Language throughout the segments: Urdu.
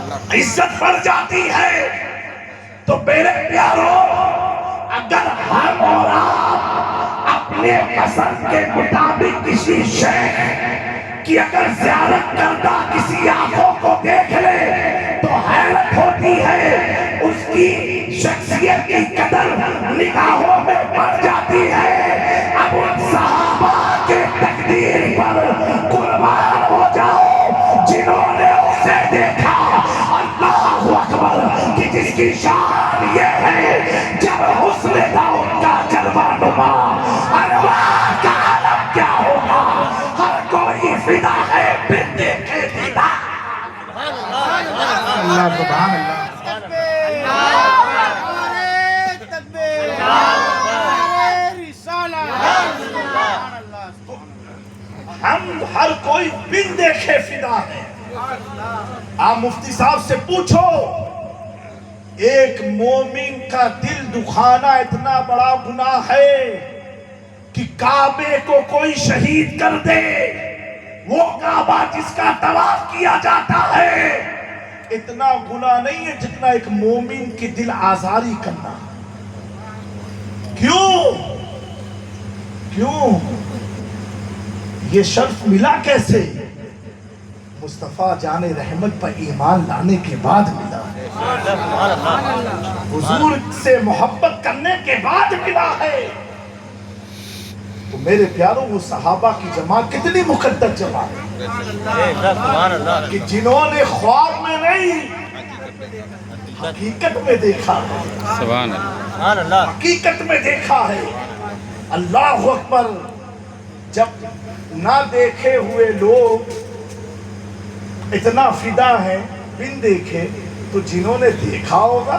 عزت بڑھ جاتی ہے. تو میرے پیاروں، اگر ہم اور آپ اپنے پسند کے مطابق کسی شے کی اگر زیارت کردہ کسی آنکھوں کو دیکھ لے تو حیرت ہوتی ہے. اس کی شخصیت کی قدر نگاہوں میں بڑھ جاتی ہے. اب ان صحابہ کے تقدیر پر قربان ہو جاؤ جنہوں نے اسے دیکھا. اللہ اکبر. کہ جس کی شان یہ ہے جب حسن تھا ان کا جلوہ نما، انوار کا عالم کیا ہوگا. ہر کوئی فدا ہے بن دیکھے دیدار. اللہ سبحان اللہ. ہم ہر کوئی بن دیکھے فدا ہے. آپ مفتی صاحب سے پوچھو، ایک مومن کا دل دکھانا اتنا بڑا گناہ ہے کہ کعبے کو کوئی شہید کر دے. وہ کعبہ جس کا طواف کیا جاتا ہے اتنا گناہ نہیں ہے جتنا ایک مومن کی دل آزاری کرنا. کیوں؟ یہ شرف ملا کیسے؟ مصطفیٰ جان رحمت پر ایمان لانے کے بعد ملا ہے. حضور سے محبت کرنے کے بعد ملا ہے. تو میرے پیاروں، وہ صحابہ کی جماعت کتنی مقدس جماعت ہے کہ جنہوں نے خواب میں نہیں حقیقت میں دیکھا ہے. سبحان اللہ. حقیقت میں دیکھا ہے. اللہ اکبر. جب نہ دیکھے ہوئے لوگ اتنا فدا ہیں بن دیکھے، تو جنہوں نے دیکھا ہوگا.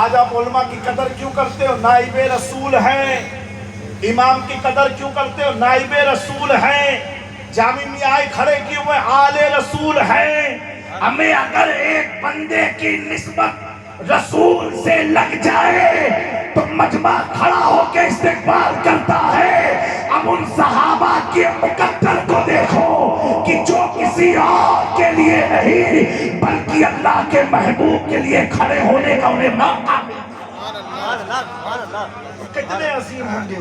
آج آپ علماء کی قدر کیوں کرتے ہو؟ نائب رسول ہیں. امام کی قدر کیوں کرتے ہو؟ نائب رسول ہیں. جامع میں آئے کھڑے کیوں ہوئے؟ آل رسول ہیں. ہمیں اگر ایک بندے کی نسبت رسول سے لگ جائے تو مجمع کھڑا ہو کے استقبال کرتا ہے. اب ان صحابہ کے مقدر کو دیکھو کہ جو کسی اور کے لیے نہیں بلکہ اللہ کے محبوب کے لیے کھڑے ہونے کا انہیں موقع ملا. کتنے عظیم ہوں گے.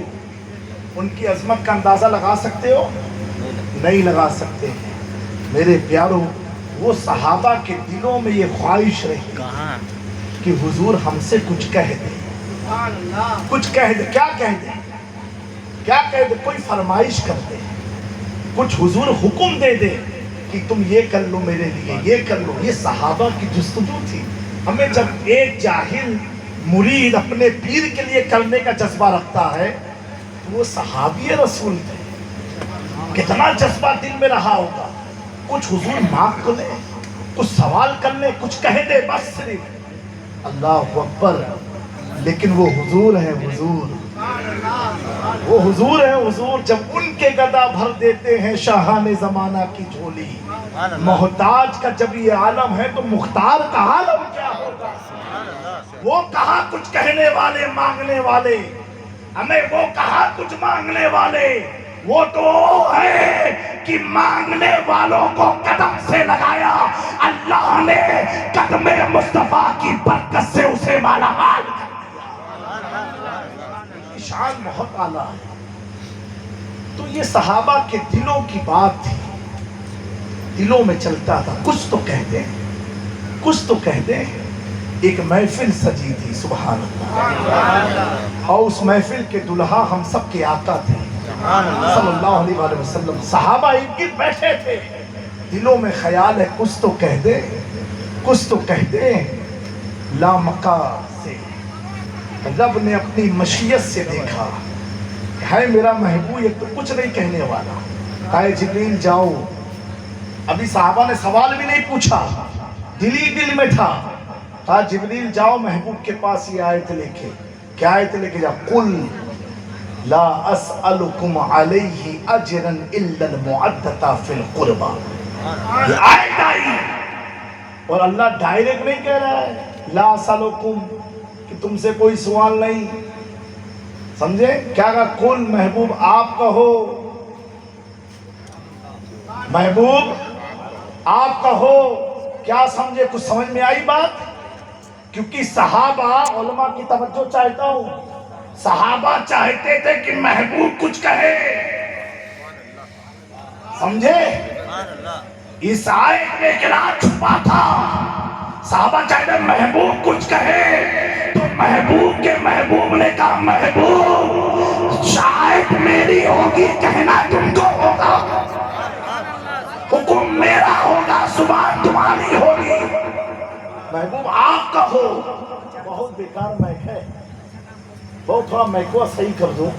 ان کی عظمت کا اندازہ لگا سکتے ہو؟ نہیں لگا سکتے. میرے پیاروں، وہ صحابہ کے دلوں میں یہ خواہش رہی کہ حضور ہم سے کچھ کہہ دے. کچھ کہہ دے. کیا کہہ دے؟ کیا کہہ دے؟ کوئی فرمائش کر دے. کچھ حضور حکم دے دے کہ تم یہ کر لو میرے لیے، یہ کر لو. یہ صحابہ کی جستجو تھی. ہمیں جب ایک جاہل مرید اپنے پیر کے لیے کرنے کا جذبہ رکھتا ہے تو وہ صحابی رسول تھے. کتنا جذبہ دل میں رہا ہوگا. کچھ حضور مانگ کر لے، کچھ سوال کر لے، کچھ کہہ دے بس صرف. اللہ اکبر. لیکن وہ حضور ہیں. وہ حضور ہیں. حضور جب ان کے گدا بھر دیتے ہیں شاہان زمانہ کی جھولی. محتاج کا جب یہ عالم ہے تو مختار کا عالم کیا ہوگا. وہ کہاں کچھ کہنے والے مانگنے والے، ہمیں وہ کہاں کچھ مانگنے والے. وہ تو ہے کہ مانگنے والوں کو قدم سے لگایا. اللہ نے قدم مصطفیٰ کی برکت سے اسے مالا مال کر دیا. شان بہت اعلیٰ ہے. تو یہ صحابہ کے دلوں کی بات تھی. دلوں میں چلتا تھا. کچھ تو کہتے ہیں، کچھ تو کہتے ہیں. ایک محفل سجی تھی. سبحان اللہ. اور اس محفل کے دلہا ہم سب کے آقا تھے صلی اللہ علیہ وآلہ وسلم. صحابہ ایک گرد بیٹھے تھے. دلوں میں خیال ہے کچھ تو کہہ دے، کچھ تو کہہ دے. لامکہ سے رب نے اپنی مشیت سے دیکھا ہے میرا محبوب یہ تو کچھ نہیں کہنے والا. کہا جبریل جاؤ. ابھی صحابہ نے سوال بھی نہیں پوچھا، دل ہی دل میں تھا. کہا جبریل جاؤ محبوب کے پاس یہ آیت لے کے. کیا آیت لے کے جاؤ؟ قل لا اسألکم علیہ اجرا الا المعدۃ فی القربى. یہ آیت آئی اور اللہ ڈائریکٹ نہیں کہہ رہا ہے لا اسألکم کہ تم سے کوئی سوال نہیں. سمجھے کیا کہا؟ قل محبوب آپ کہو، محبوب آپ کہو کیا سمجھے؟ کچھ سمجھ میں آئی بات؟ کیونکہ صحابہ، علماء کی توجہ چاہتا ہوں، صحابہ چاہتے تھے کہ محبوب کچھ کہے، سمجھے؟ اس آیت میں قرآن چھپا تھا، صحابہ چاہتے محبوب کچھ کہے، تو محبوب کے محبوب نے کہا محبوب شاید میری ہوگی کہنا تم کو ہوگا، حکم میرا ہوگا زبان تمہاری ہوگی، محبوب آپ کا ہو۔ بہت بیکار میک ہے، بہت تھوڑا میک کو صحیح کر دو۔